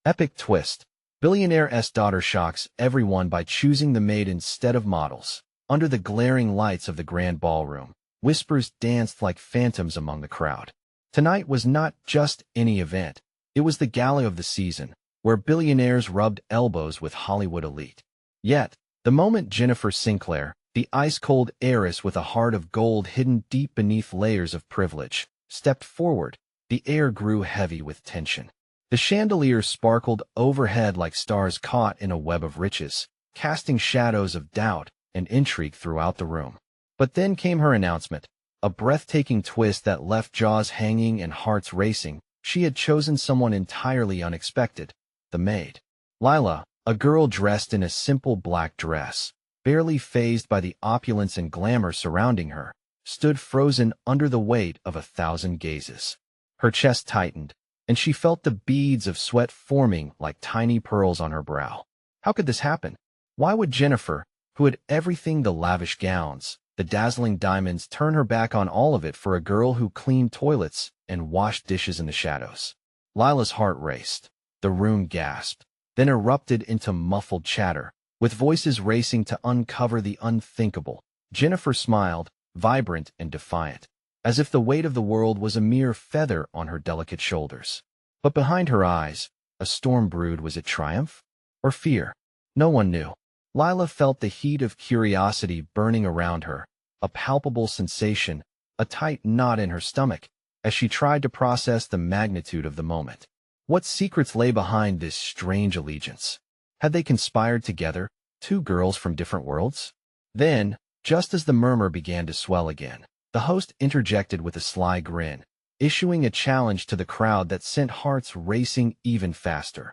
Epic twist. Billionaire's daughter shocks everyone by choosing the maid instead of models. Under the glaring lights of the grand ballroom, whispers danced like phantoms among the crowd. Tonight was not just any event. It was the gala of the season, where billionaires rubbed elbows with Hollywood elite. Yet, the moment Jennifer Sinclair, the ice-cold heiress with a heart of gold hidden deep beneath layers of privilege, stepped forward, the air grew heavy with tension. The chandeliers sparkled overhead like stars caught in a web of riches, casting shadows of doubt and intrigue throughout the room. But then came her announcement, a breathtaking twist that left jaws hanging and hearts racing. She had chosen someone entirely unexpected, the maid. Lila, a girl dressed in a simple black dress, barely fazed by the opulence and glamour surrounding her, stood frozen under the weight of 1,000 gazes. Her chest tightened, and she felt the beads of sweat forming like tiny pearls on her brow. How could this happen? Why would Jennifer, who had everything, the lavish gowns, the dazzling diamonds, turn her back on all of it for a girl who cleaned toilets and washed dishes in the shadows? Lila's heart raced. The room gasped, then erupted into muffled chatter, with voices racing to uncover the unthinkable. Jennifer smiled, vibrant and defiant, as if the weight of the world was a mere feather on her delicate shoulders. But behind her eyes, a storm brewed. Was it triumph or fear? No one knew. Lila felt the heat of curiosity burning around her, a palpable sensation, a tight knot in her stomach, as she tried to process the magnitude of the moment. What secrets lay behind this strange allegiance? Had they conspired together, two girls from different worlds? Then, just as the murmur began to swell again, the host interjected with a sly grin, issuing a challenge to the crowd that sent hearts racing even faster.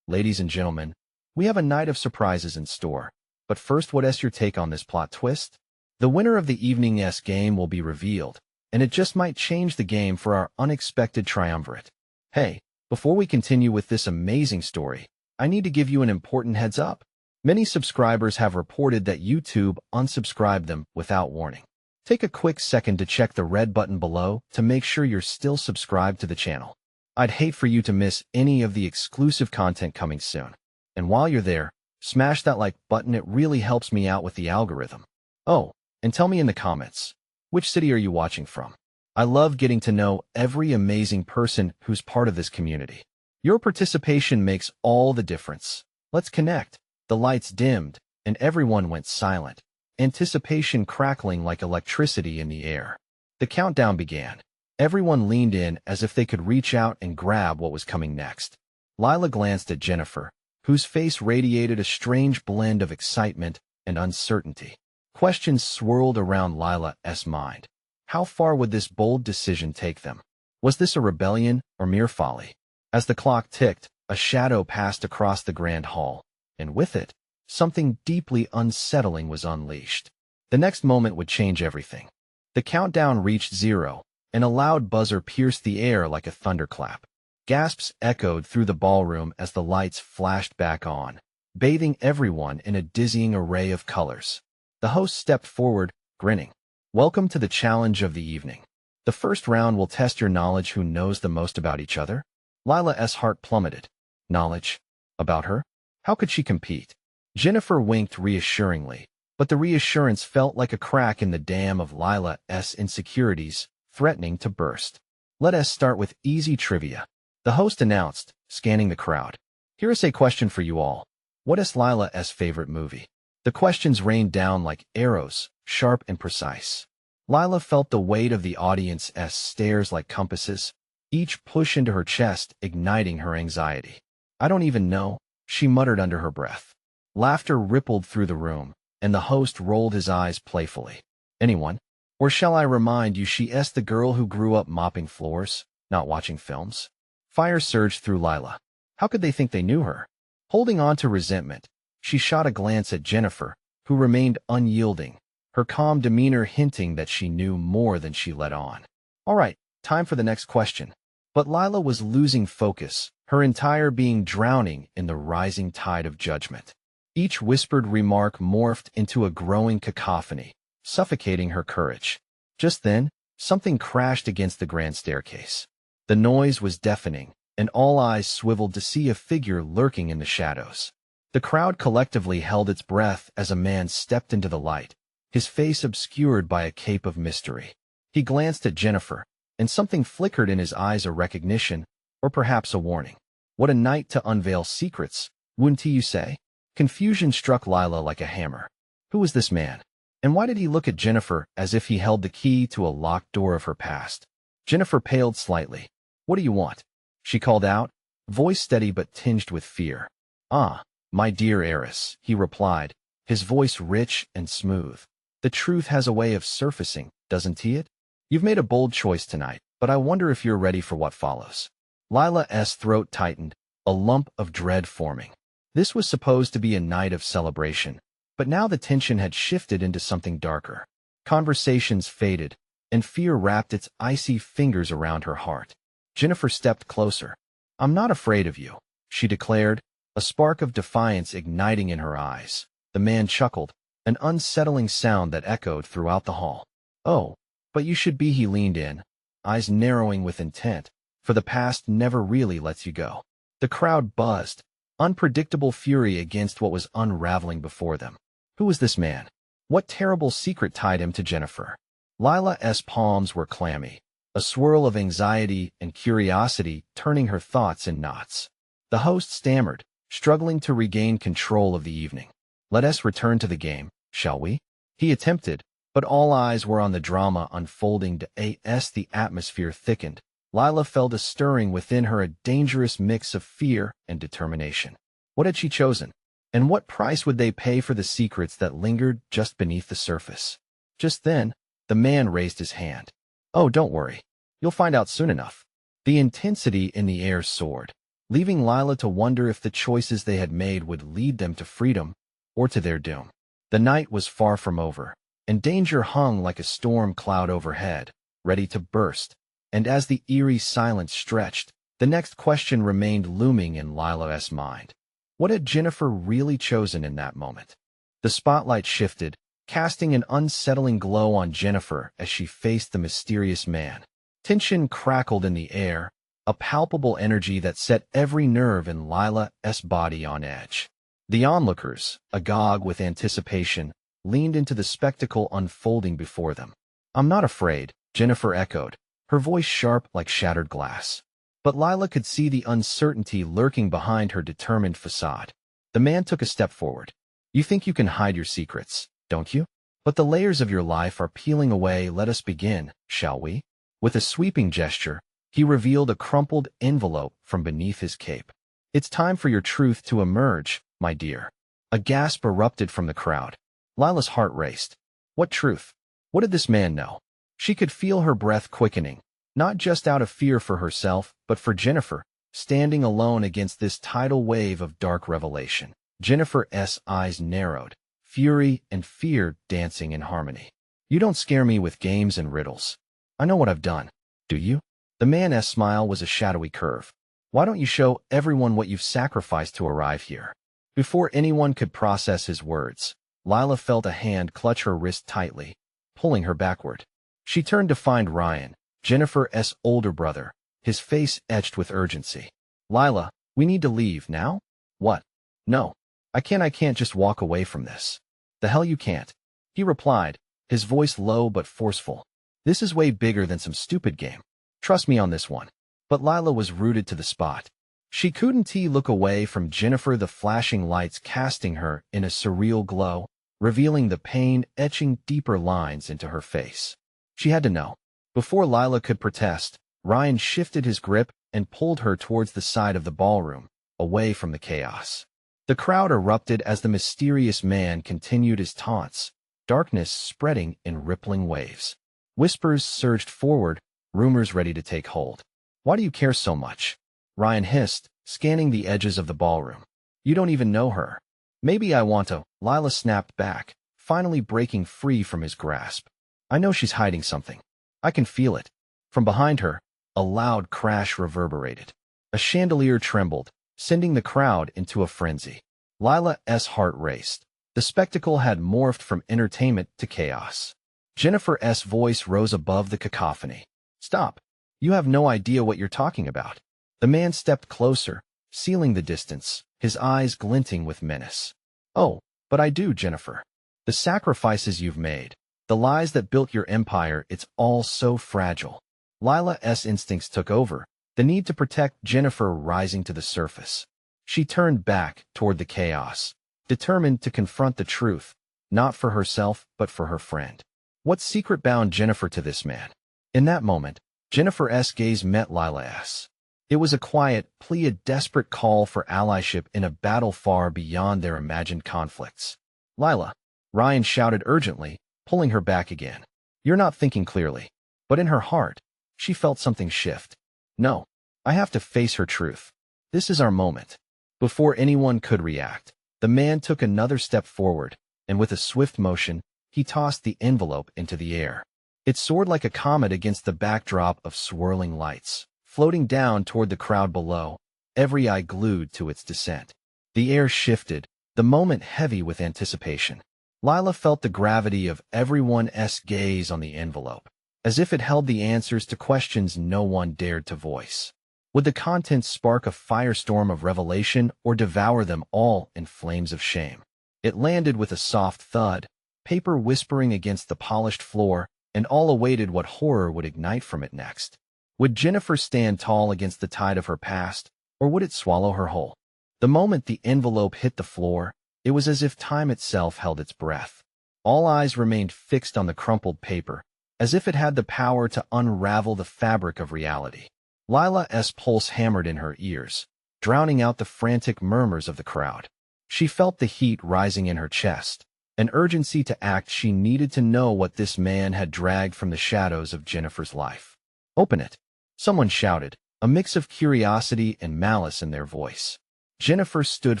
Ladies and gentlemen, we have a night of surprises in store. But first, what's your take on this plot twist? The winner of the evening's game will be revealed, and it just might change the game for our unexpected triumvirate. Hey, before we continue with this amazing story, I need to give you an important heads up. Many subscribers have reported that YouTube unsubscribed them without warning. Take a quick second to check the red button below to make sure you're still subscribed to the channel. I'd hate for you to miss any of the exclusive content coming soon. And while you're there, smash that like button. It really helps me out with the algorithm. Oh, and tell me in the comments, which city are you watching from? I love getting to know every amazing person who's part of this community. Your participation makes all the difference. Let's connect. The lights dimmed, and everyone went silent, anticipation crackling like electricity in the air. The countdown began. Everyone leaned in as if they could reach out and grab what was coming next. Lila glanced at Jennifer, whose face radiated a strange blend of excitement and uncertainty. Questions swirled around Lila's mind. How far would this bold decision take them? Was this a rebellion or mere folly? As the clock ticked, a shadow passed across the grand hall, and with it, something deeply unsettling was unleashed. The next moment would change everything. The countdown reached 0, and a loud buzzer pierced the air like a thunderclap. Gasps echoed through the ballroom as the lights flashed back on, bathing everyone in a dizzying array of colors. The host stepped forward, grinning. Welcome to the challenge of the evening. The first round will test your knowledge. Who knows the most about each other? Lila's heart plummeted. Knowledge? About her? How could she compete? Jennifer winked reassuringly, but the reassurance felt like a crack in the dam of Lila's insecurities, threatening to burst. Let us start with easy trivia, the host announced, scanning the crowd. Here is a question for you all. What is Lila's favorite movie? The questions rained down like arrows, sharp and precise. Lila felt the weight of the audience's stares like compasses, each push into her chest igniting her anxiety. I don't even know, she muttered under her breath. Laughter rippled through the room, and the host rolled his eyes playfully. Anyone? Or shall I remind you she's the girl who grew up mopping floors, not watching films? Fire surged through Lila. How could they think they knew her? Holding on to resentment, she shot a glance at Jennifer, who remained unyielding, her calm demeanor hinting that she knew more than she let on. All right, time for the next question. But Lila was losing focus, her entire being drowning in the rising tide of judgment. Each whispered remark morphed into a growing cacophony, suffocating her courage. Just then, something crashed against the grand staircase. The noise was deafening, and all eyes swiveled to see a figure lurking in the shadows. The crowd collectively held its breath as a man stepped into the light, his face obscured by a cape of mystery. He glanced at Jennifer, and something flickered in his eyes, a recognition, or perhaps a warning. What a night to unveil secrets, wouldn't you say? Confusion struck Lila like a hammer. Who was this man? And why did he look at Jennifer as if he held the key to a locked door of her past? Jennifer paled slightly. What do you want? She called out, voice steady but tinged with fear. Ah, my dear heiress, he replied, his voice rich and smooth. The truth has a way of surfacing, doesn't it? You've made a bold choice tonight, but I wonder if you're ready for what follows. Lila's throat tightened, a lump of dread forming. This was supposed to be a night of celebration, but now the tension had shifted into something darker. Conversations faded, and fear wrapped its icy fingers around her heart. Jennifer stepped closer. I'm not afraid of you, she declared, a spark of defiance igniting in her eyes. The man chuckled, an unsettling sound that echoed throughout the hall. Oh, but you should be, he leaned in, eyes narrowing with intent, for the past never really lets you go. The crowd buzzed, unpredictable fury against what was unraveling before them. Who was this man? What terrible secret tied him to Jennifer? Lila's palms were clammy, a swirl of anxiety and curiosity turning her thoughts in knots. The host stammered, struggling to regain control of the evening. Let us return to the game, shall we? He attempted, but all eyes were on the drama unfolding as the atmosphere thickened. Lila felt a stirring within her, a dangerous mix of fear and determination. What had she chosen? And what price would they pay for the secrets that lingered just beneath the surface? Just then, the man raised his hand. Oh, don't worry. You'll find out soon enough. The intensity in the air soared, leaving Lila to wonder if the choices they had made would lead them to freedom or to their doom. The night was far from over, and danger hung like a storm cloud overhead, ready to burst. And as the eerie silence stretched, the next question remained looming in Lila's mind. What had Jennifer really chosen in that moment? The spotlight shifted, casting an unsettling glow on Jennifer as she faced the mysterious man. Tension crackled in the air, a palpable energy that set every nerve in Lila's body on edge. The onlookers, agog with anticipation, leaned into the spectacle unfolding before them. I'm not afraid, Jennifer echoed, her voice sharp like shattered glass. But Lila could see the uncertainty lurking behind her determined facade. The man took a step forward. You think you can hide your secrets, don't you? But the layers of your life are peeling away. Let us begin, shall we? With a sweeping gesture, he revealed a crumpled envelope from beneath his cape. It's time for your truth to emerge, my dear. A gasp erupted from the crowd. Lila's heart raced. What truth? What did this man know? She could feel her breath quickening, not just out of fear for herself, but for Jennifer, standing alone against this tidal wave of dark revelation. Jennifer's eyes narrowed, fury and fear dancing in harmony. You don't scare me with games and riddles. I know what I've done. Do you? The man's smile was a shadowy curve. Why don't you show everyone what you've sacrificed to arrive here? Before anyone could process his words, Lila felt a hand clutch her wrist tightly, pulling her backward. She turned to find Ryan, Jennifer's older brother, his face etched with urgency. Lila, we need to leave now? What? No. I can't just walk away from this. The hell you can't, he replied, his voice low but forceful. This is way bigger than some stupid game. Trust me on this one. But Lila was rooted to the spot. She couldn't look away from Jennifer, the flashing lights casting her in a surreal glow, revealing the pain etching deeper lines into her face. She had to know. Before Lila could protest, Ryan shifted his grip and pulled her towards the side of the ballroom, away from the chaos. The crowd erupted as the mysterious man continued his taunts, darkness spreading in rippling waves. Whispers surged forward, rumors ready to take hold. Why do you care so much? Ryan hissed, scanning the edges of the ballroom. You don't even know her. Maybe I want to, Lila snapped back, finally breaking free from his grasp. I know she's hiding something. I can feel it. From behind her, a loud crash reverberated. A chandelier trembled, sending the crowd into a frenzy. Lila's heart raced. The spectacle had morphed from entertainment to chaos. Jennifer's voice rose above the cacophony. Stop. You have no idea what you're talking about. The man stepped closer, sealing the distance, his eyes glinting with menace. Oh, but I do, Jennifer. The sacrifices you've made, the lies that built your empire, it's all so fragile. Lila's instincts took over, the need to protect Jennifer rising to the surface. She turned back toward the chaos, determined to confront the truth, not for herself but for her friend. What secret bound Jennifer to this man? In that moment, Jennifer's gaze met Lila's. It was a quiet plea, a desperate call for allyship in a battle far beyond their imagined conflicts. Lila, Ryan shouted urgently, pulling her back again. You're not thinking clearly. But in her heart, she felt something shift. No, I have to face her truth. This is our moment. Before anyone could react, the man took another step forward, and with a swift motion, he tossed the envelope into the air. It soared like a comet against the backdrop of swirling lights, floating down toward the crowd below, every eye glued to its descent. The air shifted, the moment heavy with anticipation. Lila felt the gravity of everyone's gaze on the envelope, as if it held the answers to questions no one dared to voice. Would the contents spark a firestorm of revelation or devour them all in flames of shame? It landed with a soft thud, paper whispering against the polished floor, and all awaited what horror would ignite from it next. Would Jennifer stand tall against the tide of her past, or would it swallow her whole? The moment the envelope hit the floor, it was as if time itself held its breath. All eyes remained fixed on the crumpled paper, as if it had the power to unravel the fabric of reality. Lila's pulse hammered in her ears, drowning out the frantic murmurs of the crowd. She felt the heat rising in her chest, an urgency to act. She needed to know what this man had dragged from the shadows of Jennifer's life. Open it, someone shouted, a mix of curiosity and malice in their voice. Jennifer stood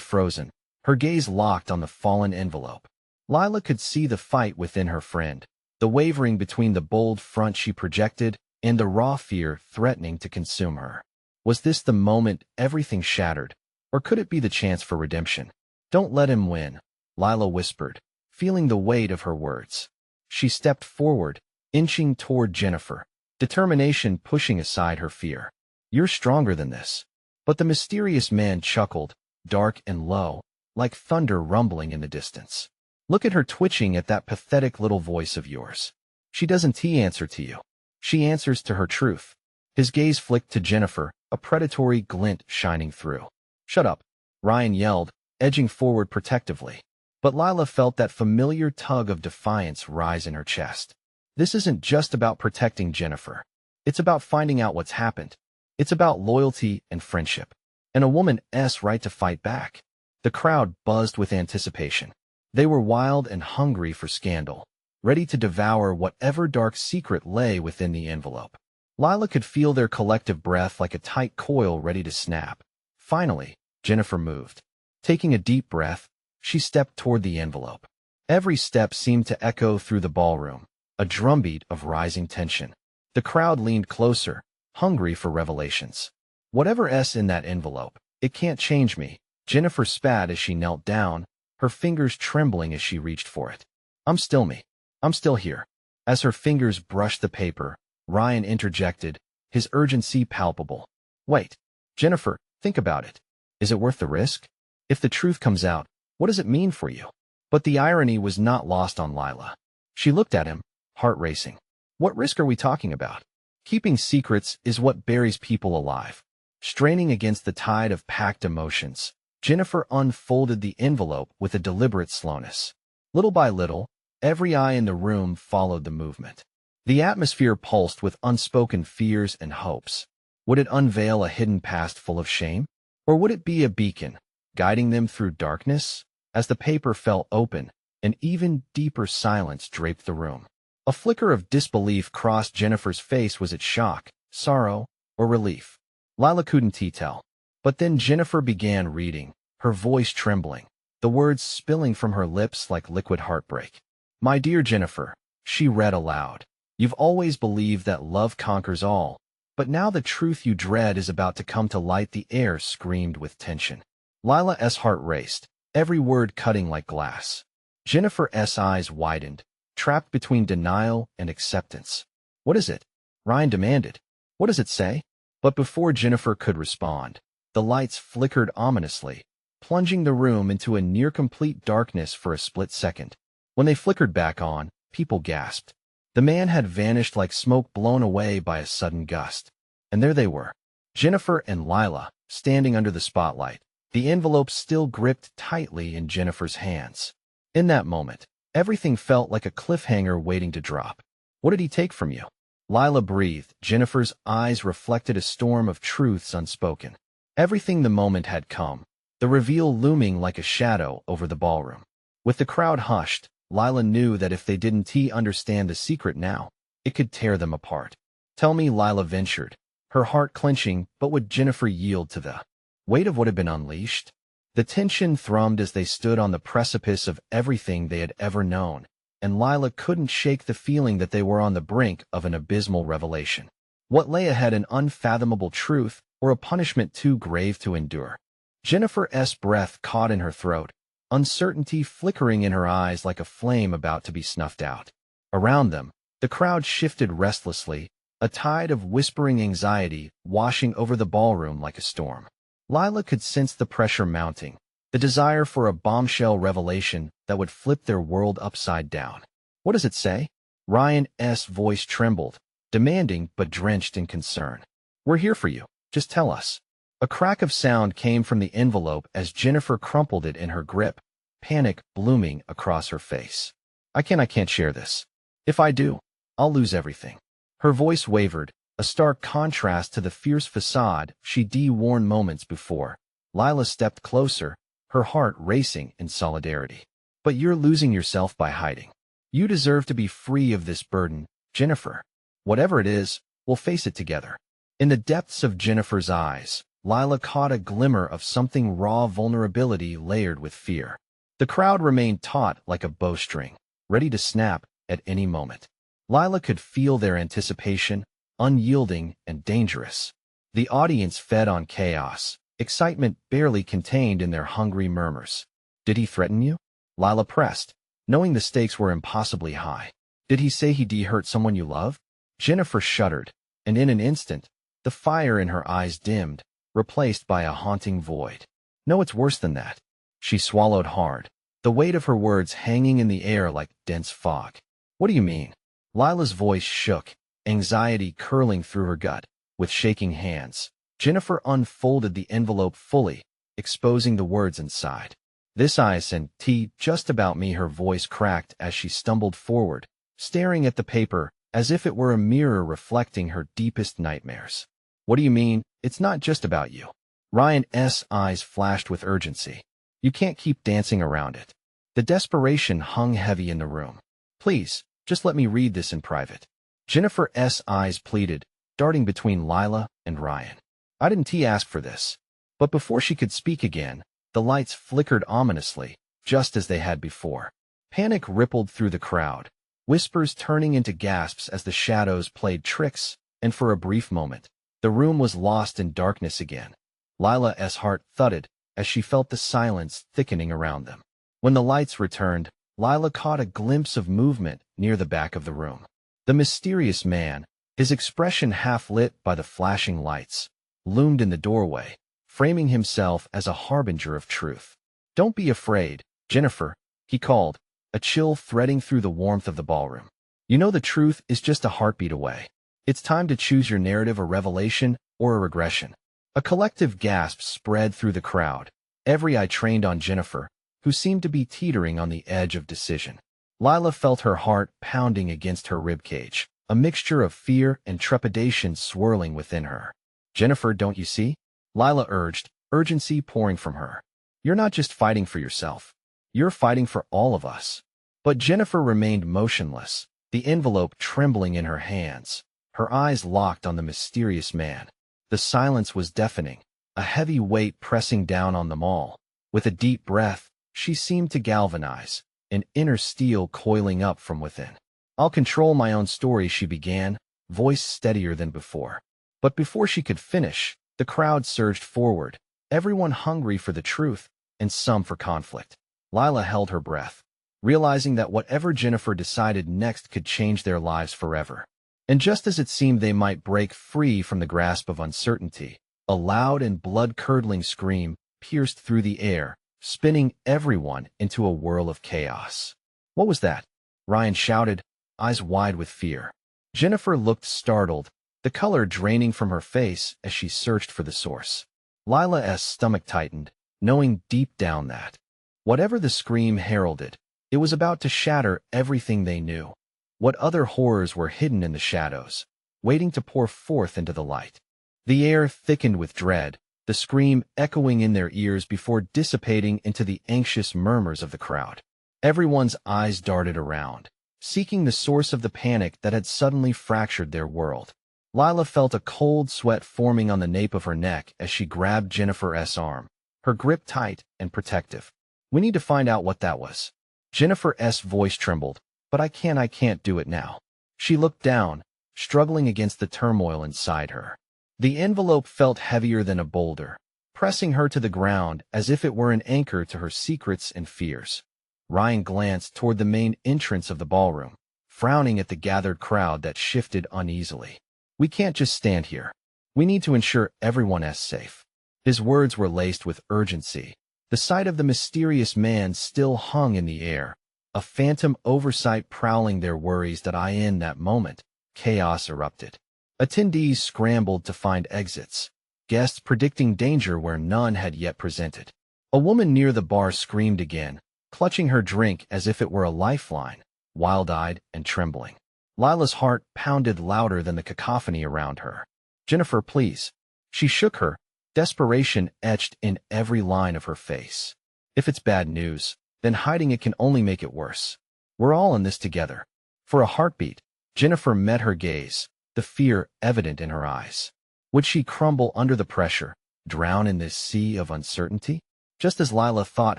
frozen, her gaze locked on the fallen envelope. Lila could see the fight within her friend, the wavering between the bold front she projected and the raw fear threatening to consume her. Was this the moment everything shattered, or could it be the chance for redemption? Don't let him win, Lila whispered, feeling the weight of her words. She stepped forward, inching toward Jennifer, determination pushing aside her fear. You're stronger than this. But the mysterious man chuckled, dark and low, like thunder rumbling in the distance. Look at her twitching at that pathetic little voice of yours. She doesn't answer to you. She answers to her truth. His gaze flicked to Jennifer, a predatory glint shining through. Shut up, Ryan yelled, edging forward protectively. But Lila felt that familiar tug of defiance rise in her chest. This isn't just about protecting Jennifer. It's about finding out what's happened. It's about loyalty and friendship, and a woman's right to fight back. The crowd buzzed with anticipation. They were wild and hungry for scandal, ready to devour whatever dark secret lay within the envelope. Lila could feel their collective breath like a tight coil ready to snap. Finally, Jennifer moved. Taking a deep breath, she stepped toward the envelope. Every step seemed to echo through the ballroom, a drumbeat of rising tension. The crowd leaned closer, hungry for revelations. Whatever's in that envelope, it can't change me, Jennifer spat as she knelt down, her fingers trembling as she reached for it. I'm still me. I'm still here. As her fingers brushed the paper, Ryan interjected, his urgency palpable. Wait, Jennifer, think about it. Is it worth the risk? If the truth comes out, what does it mean for you? But the irony was not lost on Lila. She looked at him, heart racing. What risk are we talking about? Keeping secrets is what buries people alive. Straining against the tide of packed emotions, Jennifer unfolded the envelope with a deliberate slowness. Little by little, every eye in the room followed the movement. The atmosphere pulsed with unspoken fears and hopes. Would it unveil a hidden past full of shame? Or would it be a beacon, guiding them through darkness? As the paper fell open, an even deeper silence draped the room. A flicker of disbelief crossed Jennifer's face. Was it shock, sorrow, or relief? Lila couldn't tell. But then Jennifer began reading, her voice trembling, the words spilling from her lips like liquid heartbreak. My dear Jennifer, she read aloud. You've always believed that love conquers all, but now the truth you dread is about to come to light. The air screamed with tension. Lila's heart raced, every word cutting like glass. Jennifer's eyes widened, trapped between denial and acceptance. What is it? Ryan demanded. What does it say? But before Jennifer could respond, the lights flickered ominously, plunging the room into a near-complete darkness for a split second. When they flickered back on, people gasped. The man had vanished like smoke blown away by a sudden gust. And there they were, Jennifer and Lila, standing under the spotlight, the envelope still gripped tightly in Jennifer's hands. In that moment, everything felt like a cliffhanger waiting to drop. What did he take from you? Lila breathed. Jennifer's eyes reflected a storm of truths unspoken. Everything the moment had come, the reveal looming like a shadow over the ballroom. With the crowd hushed, Lila knew that if they didn't understand the secret now, it could tear them apart. Tell me, Lila ventured, her heart clenching, but would Jennifer yield to the weight of what had been unleashed? The tension thrummed as they stood on the precipice of everything they had ever known, and Lila couldn't shake the feeling that they were on the brink of an abysmal revelation. What lay ahead, an unfathomable truth, or a punishment too grave to endure? Jennifer's breath caught in her throat, uncertainty flickering in her eyes like a flame about to be snuffed out. Around them, the crowd shifted restlessly, a tide of whispering anxiety washing over the ballroom like a storm. Lila could sense the pressure mounting, the desire for a bombshell revelation that would flip their world upside down. What does it say? Ryan's voice trembled, demanding but drenched in concern. We're here for you. Just tell us. A crack of sound came from the envelope as Jennifer crumpled it in her grip, panic blooming across her face. I can't share this. If I do, I'll lose everything. Her voice wavered, a stark contrast to the fierce facade she'd worn moments before. Lila stepped closer, her heart racing in solidarity. But you're losing yourself by hiding. You deserve to be free of this burden, Jennifer. Whatever it is, we'll face it together. In the depths of Jennifer's eyes, Lila caught a glimmer of something raw, vulnerability layered with fear. The crowd remained taut like a bowstring, ready to snap at any moment. Lila could feel their anticipation, unyielding and dangerous. The audience fed on chaos, excitement barely contained in their hungry murmurs. Did he threaten you? Lila pressed, knowing the stakes were impossibly high. Did he say he'd hurt someone you love? Jennifer shuddered, and in an instant, the fire in her eyes dimmed, replaced by a haunting void. No, it's worse than that. She swallowed hard, the weight of her words hanging in the air like dense fog. What do you mean? Lila's voice shook, anxiety curling through her gut. With shaking hands, Jennifer unfolded the envelope fully, exposing the words inside. This isn't just about me. Her voice cracked as she stumbled forward, staring at the paper as if it were a mirror reflecting her deepest nightmares. What do you mean, it's not just about you? Ryan's eyes flashed with urgency. You can't keep dancing around it. The desperation hung heavy in the room. Please, just let me read this in private. Jennifer's eyes pleaded, darting between Lila and Ryan. I didn't ask for this. But before she could speak again, the lights flickered ominously, just as they had before. Panic rippled through the crowd, whispers turning into gasps as the shadows played tricks, and for a brief moment, the room was lost in darkness again. Lila's heart thudded as she felt the silence thickening around them. When the lights returned, Lila caught a glimpse of movement near the back of the room. The mysterious man, his expression half lit by the flashing lights, loomed in the doorway, framing himself as a harbinger of truth. Don't be afraid, Jennifer, he called, a chill threading through the warmth of the ballroom. You know the truth is just a heartbeat away. It's time to choose your narrative, a revelation or a regression. A collective gasp spread through the crowd, every eye trained on Jennifer, who seemed to be teetering on the edge of decision. Lila felt her heart pounding against her ribcage, a mixture of fear and trepidation swirling within her. Jennifer, don't you see? Lila urged, urgency pouring from her. You're not just fighting for yourself. You're fighting for all of us. But Jennifer remained motionless, the envelope trembling in her hands, her eyes locked on the mysterious man. The silence was deafening, a heavy weight pressing down on them all. With a deep breath, she seemed to galvanize, an inner steel coiling up from within. I'll control my own story, she began, voice steadier than before. But before she could finish, the crowd surged forward, everyone hungry for the truth, and some for conflict. Lila held her breath, realizing that whatever Jennifer decided next could change their lives forever. And just as it seemed they might break free from the grasp of uncertainty, a loud and blood-curdling scream pierced through the air, spinning everyone into a whirl of chaos. "What was that?" Ryan shouted, eyes wide with fear. Jennifer looked startled, the color draining from her face as she searched for the source. Lila's stomach tightened, knowing deep down that, whatever the scream heralded, it was about to shatter everything they knew. What other horrors were hidden in the shadows, waiting to pour forth into the light? The air thickened with dread, the scream echoing in their ears before dissipating into the anxious murmurs of the crowd. Everyone's eyes darted around, seeking the source of the panic that had suddenly fractured their world. Lila felt a cold sweat forming on the nape of her neck as she grabbed Jennifer's arm, her grip tight and protective. "We need to find out what that was." Jennifer's voice trembled, "But I can't do it now." She looked down, struggling against the turmoil inside her. The envelope felt heavier than a boulder, pressing her to the ground as if it were an anchor to her secrets and fears. Ryan glanced toward the main entrance of the ballroom, frowning at the gathered crowd that shifted uneasily. "We can't just stand here. We need to ensure everyone is safe." His words were laced with urgency. The sight of the mysterious man still hung in the air, a phantom oversight prowling their worries that in that moment, chaos erupted. Attendees scrambled to find exits, guests predicting danger where none had yet presented. A woman near the bar screamed again, clutching her drink as if it were a lifeline, wild-eyed and trembling. Lila's heart pounded louder than the cacophony around her. "Jennifer, please." She shook her, desperation etched in every line of her face. "If it's bad news, then hiding it can only make it worse. We're all in this together." For a heartbeat, Jennifer met her gaze, the fear evident in her eyes. Would she crumble under the pressure, drown in this sea of uncertainty? Just as Lila thought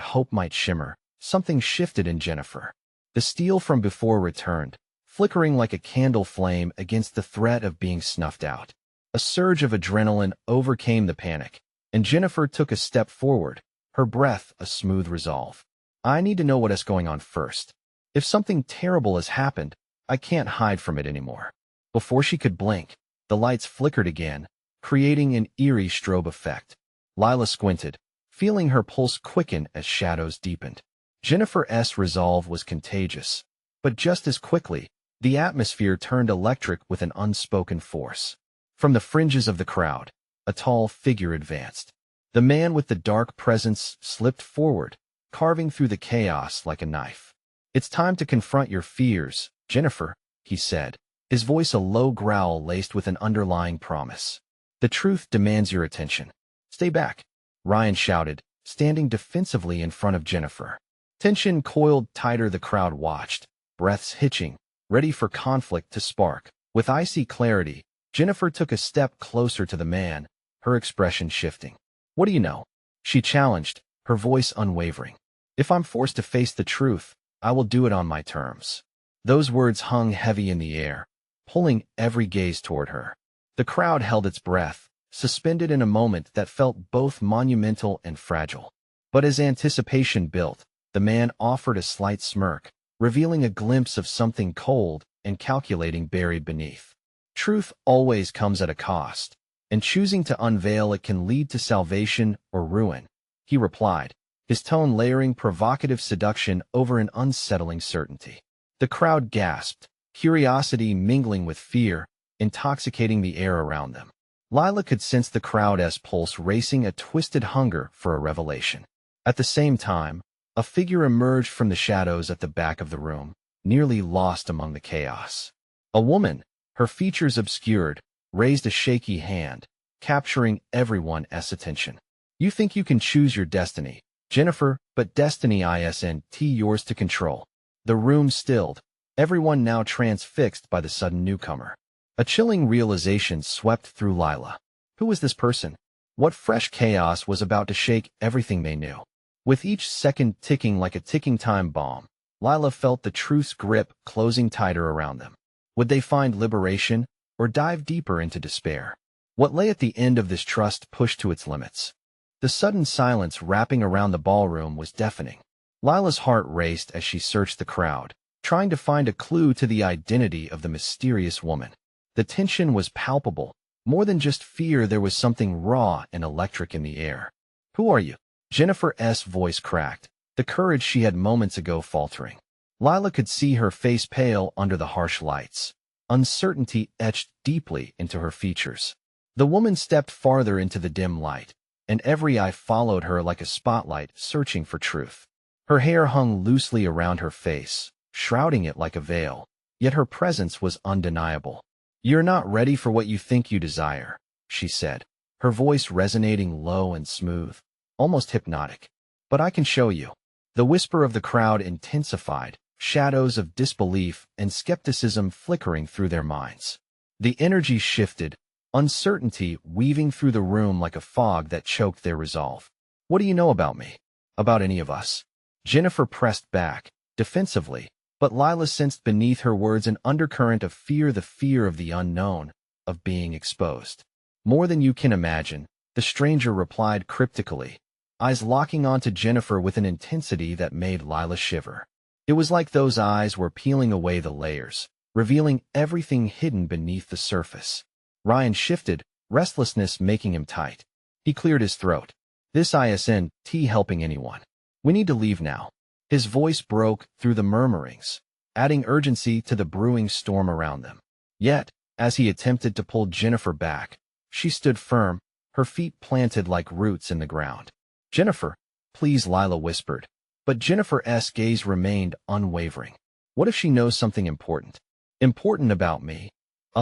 hope might shimmer, something shifted in Jennifer. The steel from before returned, flickering like a candle flame against the threat of being snuffed out. A surge of adrenaline overcame the panic, and Jennifer took a step forward, her breath a smooth resolve. "I need to know what is going on first. If something terrible has happened, I can't hide from it anymore." Before she could blink, the lights flickered again, creating an eerie strobe effect. Lila squinted, feeling her pulse quicken as shadows deepened. Jennifer's resolve was contagious, but just as quickly, the atmosphere turned electric with an unspoken force. From the fringes of the crowd, a tall figure advanced. The man with the dark presence slipped forward, carving through the chaos like a knife. "It's time to confront your fears, Jennifer," he said, his voice a low growl laced with an underlying promise. "The truth demands your attention." "Stay back," Ryan shouted, standing defensively in front of Jennifer. Tension coiled tighter. The crowd watched, breaths hitching, ready for conflict to spark. With icy clarity, Jennifer took a step closer to the man, her expression shifting. "What do you know?" she challenged, her voice unwavering. "If I'm forced to face the truth, I will do it on my terms." Those words hung heavy in the air, pulling every gaze toward her. The crowd held its breath, suspended in a moment that felt both monumental and fragile. But as anticipation built, the man offered a slight smirk, revealing a glimpse of something cold and calculating buried beneath. Truth always comes at a cost, and choosing to unveil it can lead to salvation or ruin, he replied, his tone layering provocative seduction over an unsettling certainty. The crowd gasped, curiosity mingling with fear, intoxicating the air around them. Lila could sense the crowd's pulse racing, a twisted hunger for a revelation. At the same time, a figure emerged from the shadows at the back of the room, nearly lost among the chaos. A woman, her features obscured, raised a shaky hand, capturing everyone's attention. "You think you can choose your destiny, Jennifer, but destiny isn't yours to control." The room stilled, everyone now transfixed by the sudden newcomer. A chilling realization swept through Lila. Who was this person? What fresh chaos was about to shake everything they knew? With each second ticking like a ticking time bomb, Lila felt the truth's grip closing tighter around them. Would they find liberation, or dive deeper into despair? What lay at the end of this trust pushed to its limits? The sudden silence wrapping around the ballroom was deafening. Lila's heart raced as she searched the crowd, trying to find a clue to the identity of the mysterious woman. The tension was palpable. More than just fear, there was something raw and electric in the air. "Who are you?" Jennifer's voice cracked, the courage she had moments ago faltering. Lila could see her face pale under the harsh lights. Uncertainty etched deeply into her features. The woman stepped farther into the dim light, and every eye followed her like a spotlight searching for truth. Her hair hung loosely around her face, shrouding it like a veil, yet her presence was undeniable. "You're not ready for what you think you desire," she said, her voice resonating low and smooth, almost hypnotic. "But I can show you." The whisper of the crowd intensified, shadows of disbelief and skepticism flickering through their minds. The energy shifted, uncertainty weaving through the room like a fog that choked their resolve. "What do you know about me? About any of us?" Jennifer pressed back, defensively, but Lila sensed beneath her words an undercurrent of fear, the fear of the unknown, of being exposed. "More than you can imagine," the stranger replied cryptically, eyes locking onto Jennifer with an intensity that made Lila shiver. It was like those eyes were peeling away the layers, revealing everything hidden beneath the surface. Ryan shifted, restlessness making him tight. He cleared his throat. "This isn't helping anyone. We need to leave now." His voice broke through the murmurings, adding urgency to the brewing storm around them. Yet, as he attempted to pull Jennifer back, she stood firm, her feet planted like roots in the ground. "Jennifer, please," Lila whispered, but Jennifer's gaze remained unwavering. "What if she knows something important? Important about me?"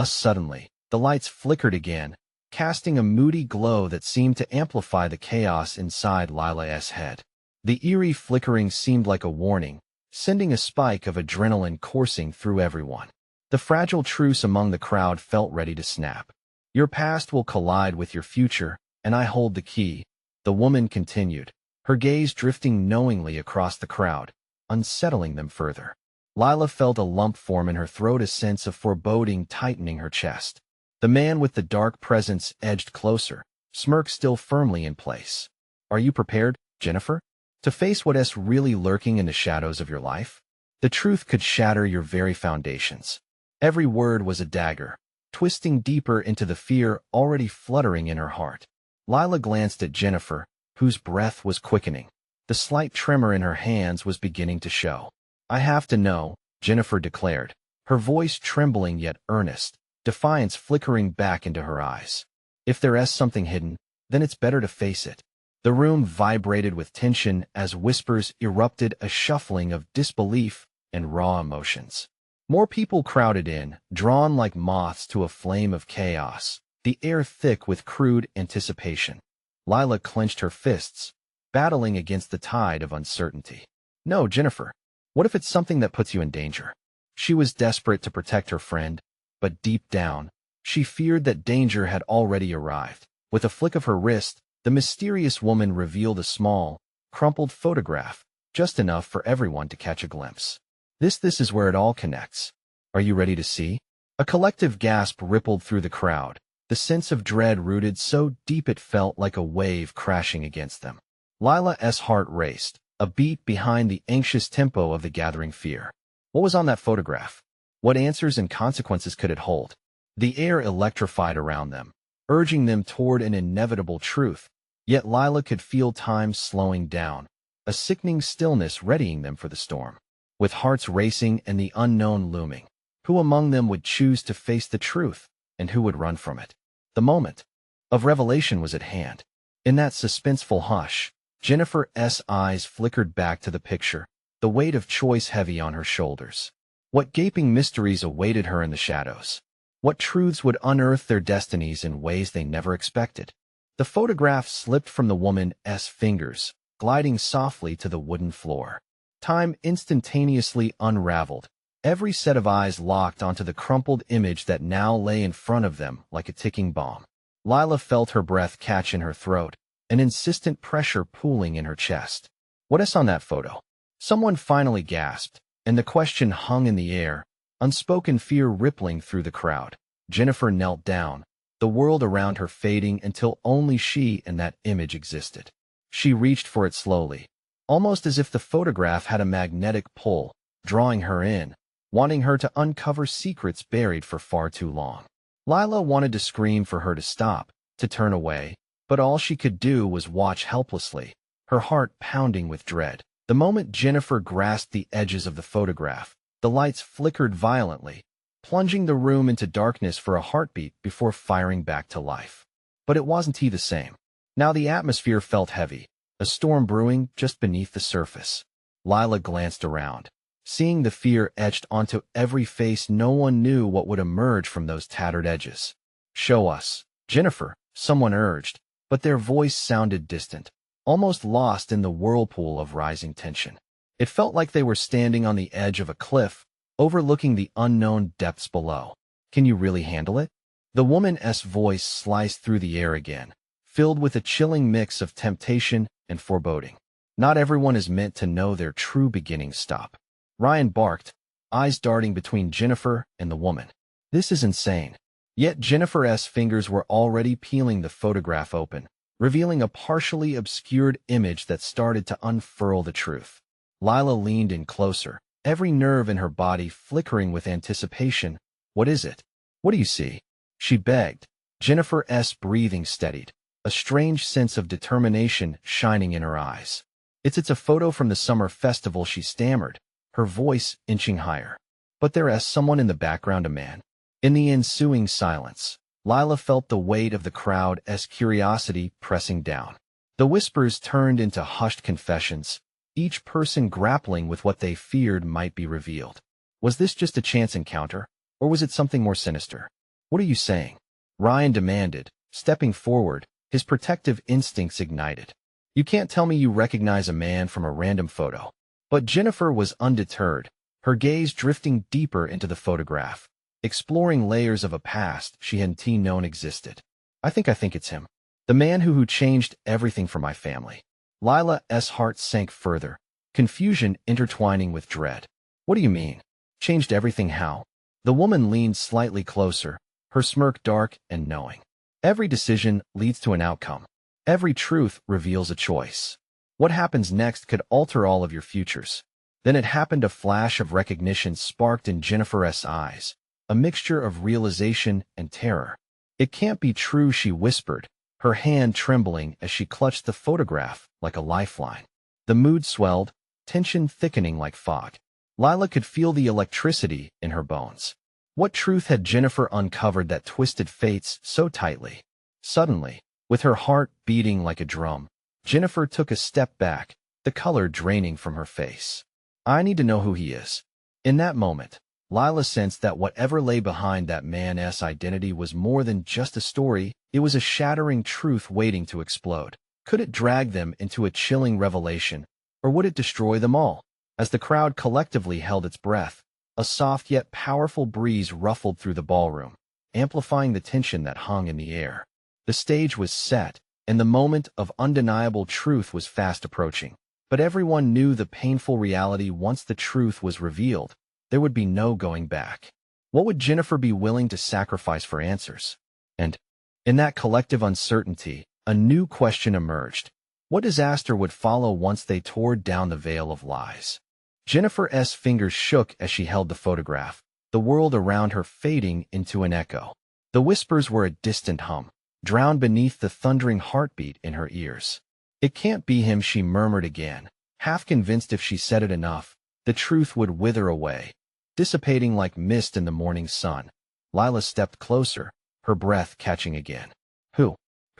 Suddenly, the lights flickered again, casting a moody glow that seemed to amplify the chaos inside Lila's head. The eerie flickering seemed like a warning, sending a spike of adrenaline coursing through everyone. The fragile truce among the crowd felt ready to snap. "Your past will collide with your future, and I hold the key," the woman continued, her gaze drifting knowingly across the crowd, unsettling them further. Lila felt a lump form in her throat, a sense of foreboding tightening her chest. The man with the dark presence edged closer, smirk still firmly in place. "Are you prepared, Jennifer, to face what's really lurking in the shadows of your life? The truth could shatter your very foundations." Every word was a dagger, twisting deeper into the fear already fluttering in her heart. Lila glanced at Jennifer, whose breath was quickening. The slight tremor in her hands was beginning to show. "I have to know," Jennifer declared, her voice trembling yet earnest, defiance flickering back into her eyes. "If there's something hidden, then it's better to face it." The room vibrated with tension as whispers erupted, a shuffling of disbelief and raw emotions. More people crowded in, drawn like moths to a flame of chaos, the air thick with crude anticipation. Lila clenched her fists, battling against the tide of uncertainty. "No, Jennifer. What if it's something that puts you in danger?" She was desperate to protect her friend, but deep down, she feared that danger had already arrived. With a flick of her wrist, the mysterious woman revealed a small, crumpled photograph, just enough for everyone to catch a glimpse. This is where it all connects. Are you ready to see?" A collective gasp rippled through the crowd, the sense of dread rooted so deep it felt like a wave crashing against them. Lila's heart raced, a beat behind the anxious tempo of the gathering fear. What was on that photograph? What answers and consequences could it hold? The air electrified around them, urging them toward an inevitable truth. Yet Lila could feel time slowing down, a sickening stillness readying them for the storm. With hearts racing and the unknown looming, who among them would choose to face the truth, and who would run from it? The moment of revelation was at hand. In that suspenseful hush, Jennifer's eyes flickered back to the picture, the weight of choice heavy on her shoulders. What gaping mysteries awaited her in the shadows? What truths would unearth their destinies in ways they never expected? The photograph slipped from the woman's fingers, gliding softly to the wooden floor. Time instantaneously unraveled, every set of eyes locked onto the crumpled image that now lay in front of them like a ticking bomb. Lila felt her breath catch in her throat, an insistent pressure pooling in her chest. "What's on that photo?" Someone finally gasped, and the question hung in the air, unspoken fear rippling through the crowd. Jennifer knelt down, the world around her fading until only she and that image existed. She reached for it slowly, almost as if the photograph had a magnetic pull, drawing her in, wanting her to uncover secrets buried for far too long. Lila wanted to scream for her to stop, to turn away, but all she could do was watch helplessly, her heart pounding with dread. The moment Jennifer grasped the edges of the photograph, the lights flickered violently, plunging the room into darkness for a heartbeat before firing back to life. But it wasn't the same. Now the atmosphere felt heavy, a storm brewing just beneath the surface. Lila glanced around. Seeing the fear etched onto every face, no one knew what would emerge from those tattered edges. "Show us, Jennifer," someone urged, but their voice sounded distant, almost lost in the whirlpool of rising tension. It felt like they were standing on the edge of a cliff, overlooking the unknown depths below. "Can you really handle it?" The woman's voice sliced through the air again, filled with a chilling mix of temptation and foreboding. "Not everyone is meant to know their true beginnings." "Stop," Ryan barked, eyes darting between Jennifer and the woman. "This is insane." Yet Jennifer's fingers were already peeling the photograph open, revealing a partially obscured image that started to unfurl the truth. Lila leaned in closer, every nerve in her body flickering with anticipation. "What is it? What do you see?" she begged. Jennifer's breathing steadied, a strange sense of determination shining in her eyes. It's a photo from the summer festival," she stammered, her voice inching higher. "But there's someone in the background, a man." In the ensuing silence, Lila felt the weight of the crowd's curiosity pressing down. The whispers turned into hushed confessions, each person grappling with what they feared might be revealed. Was this just a chance encounter, or was it something more sinister? "What are you saying?" Ryan demanded, stepping forward, his protective instincts ignited. "You can't tell me you recognize a man from a random photo." But Jennifer was undeterred, her gaze drifting deeper into the photograph, exploring layers of a past she hadn't known existed. I think it's him. The man who changed everything for my family." Lila's heart sank further, confusion intertwining with dread. "What do you mean? Changed everything how?" The woman leaned slightly closer, her smirk dark and knowing. "Every decision leads to an outcome. Every truth reveals a choice. What happens next could alter all of your futures." Then it happened. A flash of recognition sparked in Jennifer's eyes, a mixture of realization and terror. "It can't be true," she whispered, her hand trembling as she clutched the photograph like a lifeline. The mood swelled, tension thickening like fog. Lila could feel the electricity in her bones. What truth had Jennifer uncovered that twisted fates so tightly? Suddenly, with her heart beating like a drum, Jennifer took a step back, the color draining from her face. "I need to know who he is." In that moment, Lila sensed that whatever lay behind that man's identity was more than just a story. It was a shattering truth waiting to explode. Could it drag them into a chilling revelation, or would it destroy them all? As the crowd collectively held its breath, a soft yet powerful breeze ruffled through the ballroom, amplifying the tension that hung in the air. The stage was set, and the moment of undeniable truth was fast approaching. But everyone knew the painful reality: once the truth was revealed, there would be no going back. What would Jennifer be willing to sacrifice for answers? And in that collective uncertainty, a new question emerged. What disaster would follow once they tore down the veil of lies? Jennifer's fingers shook as she held the photograph, the world around her fading into an echo. The whispers were a distant hum, drowned beneath the thundering heartbeat in her ears. "It can't be him," she murmured again, half convinced if she said it enough, the truth would wither away, dissipating like mist in the morning sun. Lila stepped closer, her breath catching again. Who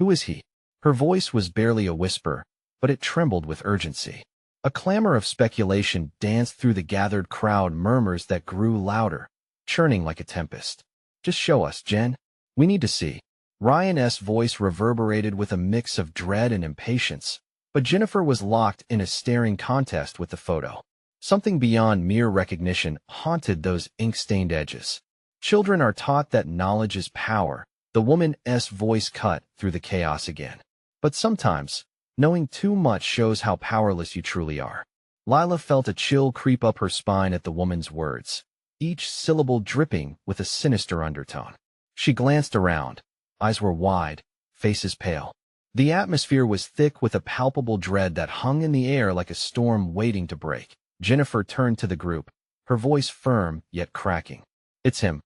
is he?" Her voice was barely a whisper, but it trembled with urgency. A clamor of speculation danced through the gathered crowd, murmurs that grew louder, churning like a tempest. "Just show us, Jen. We need to see." Ryan's voice reverberated with a mix of dread and impatience, but Jennifer was locked in a staring contest with the photo. Something beyond mere recognition haunted those ink-stained edges. "Children are taught that knowledge is power," the woman's voice cut through the chaos again. "But sometimes, knowing too much shows how powerless you truly are." Lila felt a chill creep up her spine at the woman's words, each syllable dripping with a sinister undertone. She glanced around. Eyes were wide, faces pale. The atmosphere was thick with a palpable dread that hung in the air like a storm waiting to break. Jennifer turned to the group, her voice firm yet cracking. "It's him.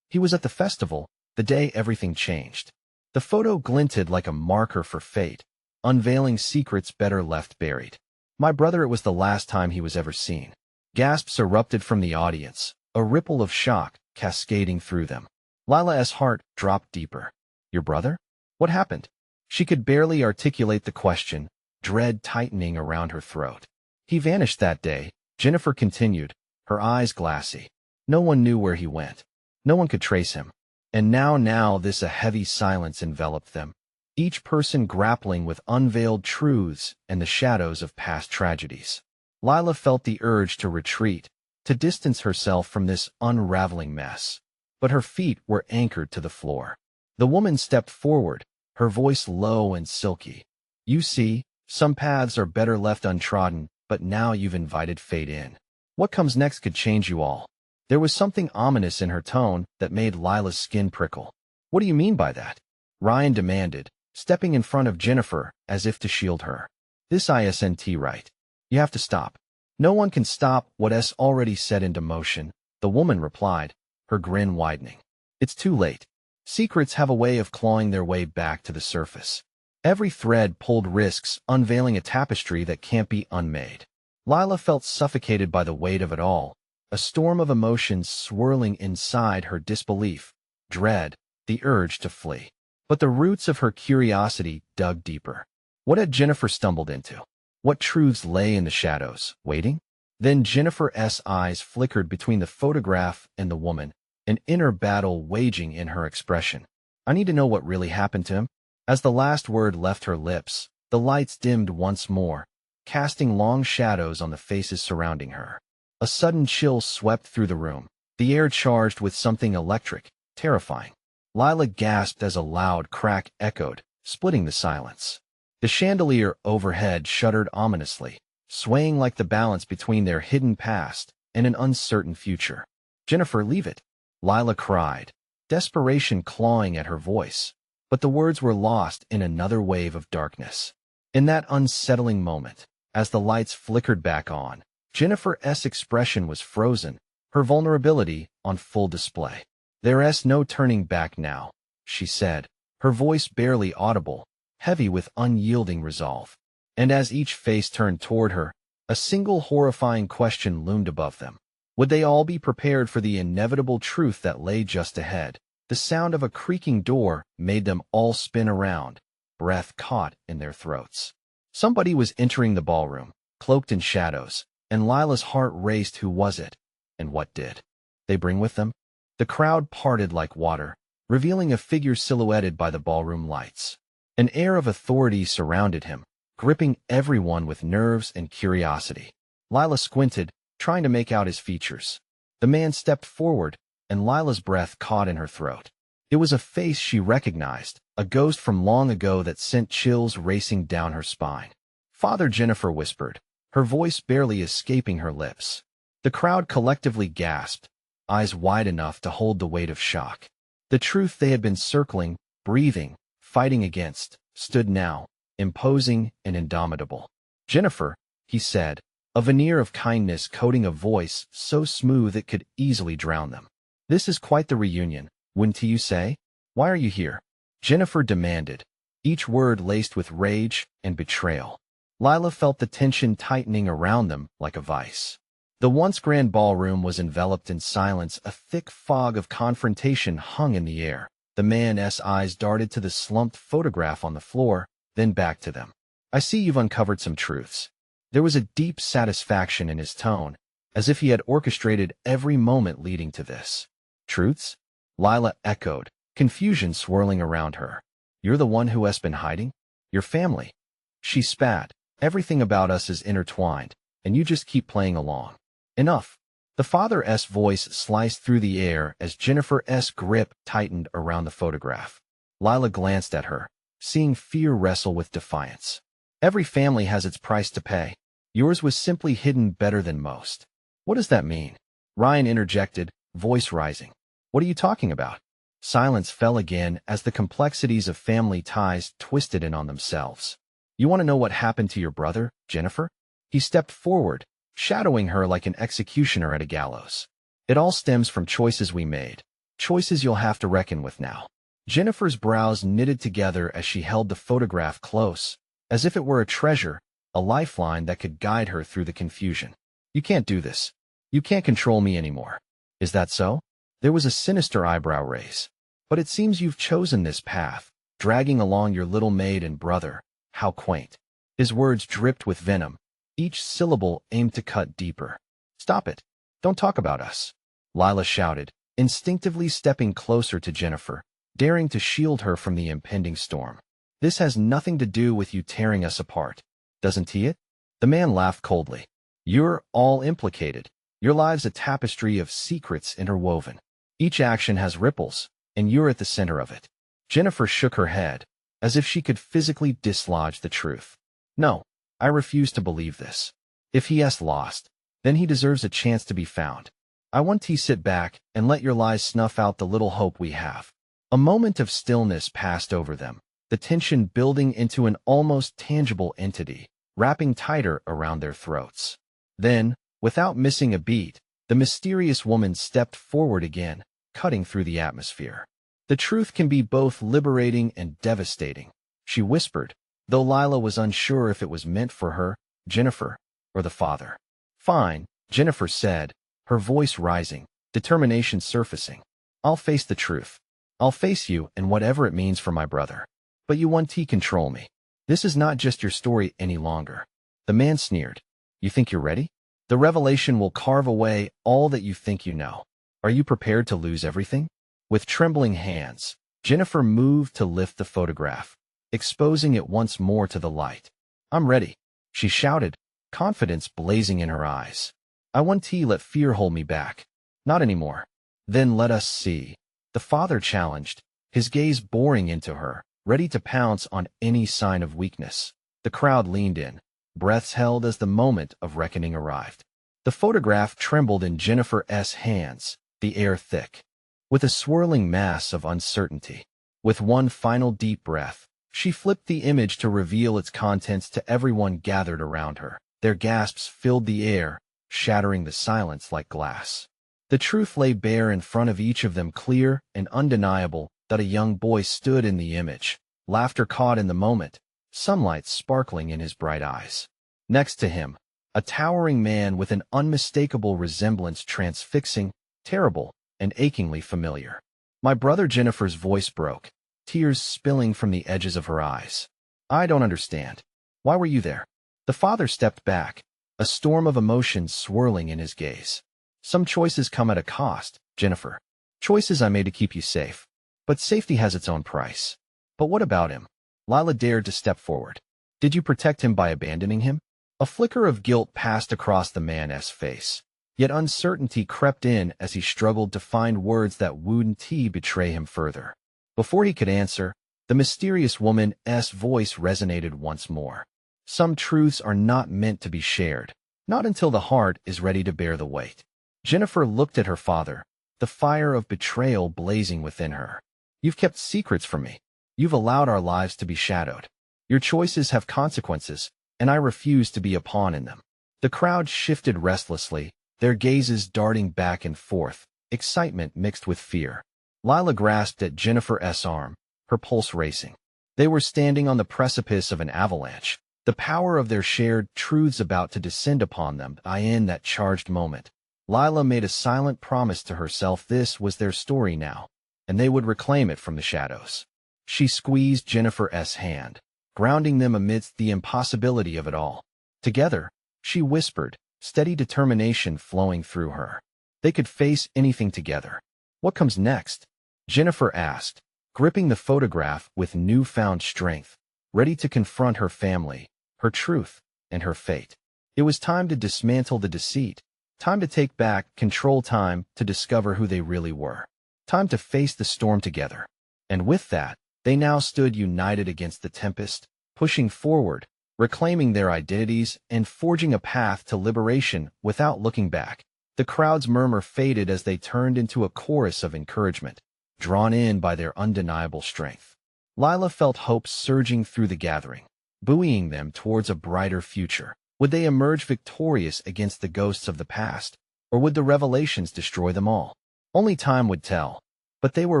He was at the festival, the day everything changed. The photo glinted like a marker for fate, unveiling secrets better left buried. My brother, it was the last time he was ever seen. Gasps erupted from the audience, a ripple of shock cascading through them. Lila's heart dropped deeper. Your brother? What happened? She could barely articulate the question, dread tightening around her throat. He vanished that day, Jennifer continued, her eyes glassy. No one knew where he went. No one could trace him. And now a heavy silence enveloped them, each person grappling with unveiled truths and the shadows of past tragedies. Lila felt the urge to retreat, to distance herself from this unraveling mess. But her feet were anchored to the floor. The woman stepped forward, her voice low and silky. You see, some paths are better left untrodden, but now you've invited fate in. What comes next could change you all. There was something ominous in her tone that made Lila's skin prickle. What do you mean by that? Ryan demanded, stepping in front of Jennifer as if to shield her. This isn't right. You have to stop. No one can stop what's already set into motion, the woman replied, her grin widening. It's too late. Secrets have a way of clawing their way back to the surface. Every thread pulled risks, unveiling a tapestry that can't be unmade. Lila felt suffocated by the weight of it all, a storm of emotions swirling inside her: disbelief, dread, the urge to flee. But the roots of her curiosity dug deeper. What had Jennifer stumbled into? What truths lay in the shadows, waiting? Then Jennifer's eyes flickered between the photograph and the woman, an inner battle waging in her expression. I need to know what really happened to him. As the last word left her lips, the lights dimmed once more, casting long shadows on the faces surrounding her. A sudden chill swept through the room, the air charged with something electric, terrifying. Lila gasped as a loud crack echoed, splitting the silence. The chandelier overhead shuddered ominously, swaying like the balance between their hidden past and an uncertain future. Jennifer, leave it, Lila cried, desperation clawing at her voice. But the words were lost in another wave of darkness. In that unsettling moment, as the lights flickered back on, Jennifer's expression was frozen, her vulnerability on full display. There's no turning back now, she said, her voice barely audible, heavy with unyielding resolve. And as each face turned toward her, a single horrifying question loomed above them. Would they all be prepared for the inevitable truth that lay just ahead? The sound of a creaking door made them all spin around, breath caught in their throats. Somebody was entering the ballroom, cloaked in shadows, and Lila's heart raced. Who was it? And what did they bring with them? The crowd parted like water, revealing a figure silhouetted by the ballroom lights. An air of authority surrounded him, gripping everyone with nerves and curiosity. Lila squinted, trying to make out his features. The man stepped forward, and Lila's breath caught in her throat. It was a face she recognized, a ghost from long ago that sent chills racing down her spine. Father, Jennifer whispered, her voice barely escaping her lips. The crowd collectively gasped, eyes wide enough to hold the weight of shock. The truth they had been circling, breathing, fighting against, stood now, imposing and indomitable. Jennifer, he said, a veneer of kindness coating a voice so smooth it could easily drown them. This is quite the reunion, wouldn't you say? Why are you here? Jennifer demanded, each word laced with rage and betrayal. Lila felt the tension tightening around them like a vice. The once grand ballroom was enveloped in silence. A thick fog of confrontation hung in the air. The man's eyes darted to the slumped photograph on the floor, then back to them. I see you've uncovered some truths. There was a deep satisfaction in his tone, as if he had orchestrated every moment leading to this. Truths? Lila echoed, confusion swirling around her. You're the one who has been hiding? Your family? She spat. Everything about us is intertwined, and you just keep playing along. Enough. The father's voice sliced through the air as Jennifer's grip tightened around the photograph. Lila glanced at her, seeing fear wrestle with defiance. Every family has its price to pay. Yours was simply hidden better than most. What does that mean? Ryan interjected, voice rising. What are you talking about? Silence fell again as the complexities of family ties twisted in on themselves. You want to know what happened to your brother, Jennifer? He stepped forward, shadowing her like an executioner at a gallows. It all stems from choices we made. Choices you'll have to reckon with now. Jennifer's brows knitted together as she held the photograph close, as if it were a treasure, a lifeline that could guide her through the confusion. You can't do this. You can't control me anymore. Is that so? There was a sinister eyebrow raise. But it seems you've chosen this path, dragging along your little maid and brother. How quaint. His words dripped with venom, each syllable aimed to cut deeper. Stop it. Don't talk about us. Lila shouted, instinctively stepping closer to Jennifer, daring to shield her from the impending storm. This has nothing to do with you tearing us apart. Doesn't he it? The man laughed coldly. You're all implicated. Your lives a tapestry of secrets interwoven. Each action has ripples, and you're at the center of it. Jennifer shook her head, as if she could physically dislodge the truth. No, I refuse to believe this. If he has lost, then he deserves a chance to be found. I want to sit back and let your lies snuff out the little hope we have. A moment of stillness passed over them, the tension building into an almost tangible entity, wrapping tighter around their throats. Then, without missing a beat, the mysterious woman stepped forward again, cutting through the atmosphere. The truth can be both liberating and devastating, she whispered, though Lila was unsure if it was meant for her, Jennifer, or the father. Fine, Jennifer said, her voice rising, determination surfacing. I'll face the truth. I'll face you and whatever it means for my brother. But you want to control me. This is not just your story any longer. The man sneered. You think you're ready? The revelation will carve away all that you think you know. Are you prepared to lose everything? With trembling hands, Jennifer moved to lift the photograph, exposing it once more to the light. I'm ready, she shouted, confidence blazing in her eyes. I want to let fear hold me back. Not anymore. Then let us see. The father challenged, his gaze boring into her, ready to pounce on any sign of weakness. The crowd leaned in, breaths held as the moment of reckoning arrived. The photograph trembled in Jennifer's hands, the air thick with a swirling mass of uncertainty. With one final deep breath, she flipped the image to reveal its contents to everyone gathered around her. Their gasps filled the air, shattering the silence like glass. The truth lay bare in front of each of them, clear and undeniable, that a young boy stood in the image, laughter caught in the moment, sunlight sparkling in his bright eyes. Next to him, a towering man with an unmistakable resemblance, transfixing, terrible, and achingly familiar. My brother. Jennifer's voice broke, tears spilling from the edges of her eyes. I don't understand. Why were you there? The father stepped back, a storm of emotion swirling in his gaze. Some choices come at a cost, Jennifer. Choices I made to keep you safe. But safety has its own price. But what about him? Lila dared to step forward. Did you protect him by abandoning him? A flicker of guilt passed across the man's face. Yet uncertainty crept in as he struggled to find words that wouldn't betray him further. Before he could answer, the mysterious woman's voice resonated once more. Some truths are not meant to be shared, not until the heart is ready to bear the weight. Jennifer looked at her father, the fire of betrayal blazing within her. You've kept secrets from me. You've allowed our lives to be shadowed. Your choices have consequences, and I refuse to be a pawn in them. The crowd shifted restlessly, their gazes darting back and forth, excitement mixed with fear. Lila grasped at Jennifer's arm, her pulse racing. They were standing on the precipice of an avalanche, the power of their shared truths about to descend upon them. In that charged moment, Lila made a silent promise to herself. This was their story now, and they would reclaim it from the shadows. She squeezed Jennifer's hand, grounding them amidst the impossibility of it all. Together, she whispered, steady determination flowing through her. They could face anything together. What comes next? Jennifer asked, gripping the photograph with newfound strength, ready to confront her family, her truth, and her fate. It was time to dismantle the deceit, time to take back control, time to discover who they really were, time to face the storm together. And with that, they now stood united against the tempest, pushing forward, reclaiming their identities and forging a path to liberation without looking back. The crowd's murmur faded as they turned into a chorus of encouragement, drawn in by their undeniable strength. Lila felt hope surging through the gathering, buoying them towards a brighter future. Would they emerge victorious against the ghosts of the past, or would the revelations destroy them all? Only time would tell. But they were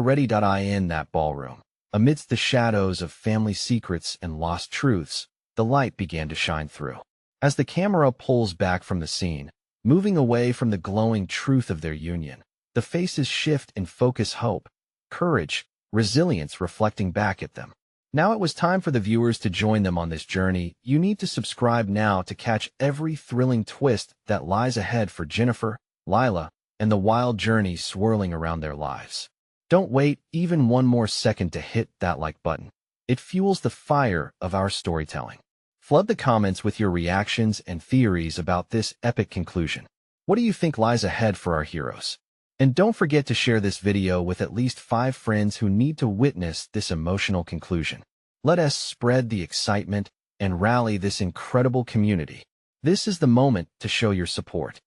ready. In that ballroom, amidst the shadows of family secrets and lost truths, the light began to shine through. As the camera pulls back from the scene, moving away from the glowing truth of their union, the faces shift and focus hope, courage, resilience reflecting back at them. Now it was time for the viewers to join them on this journey. You need to subscribe now to catch every thrilling twist that lies ahead for Jennifer, Lila, and the wild journey swirling around their lives. Don't wait even one more second to hit that like button. It fuels the fire of our storytelling. Flood the comments with your reactions and theories about this epic conclusion. What do you think lies ahead for our heroes? And don't forget to share this video with at least 5 friends who need to witness this emotional conclusion. Let us spread the excitement and rally this incredible community. This is the moment to show your support.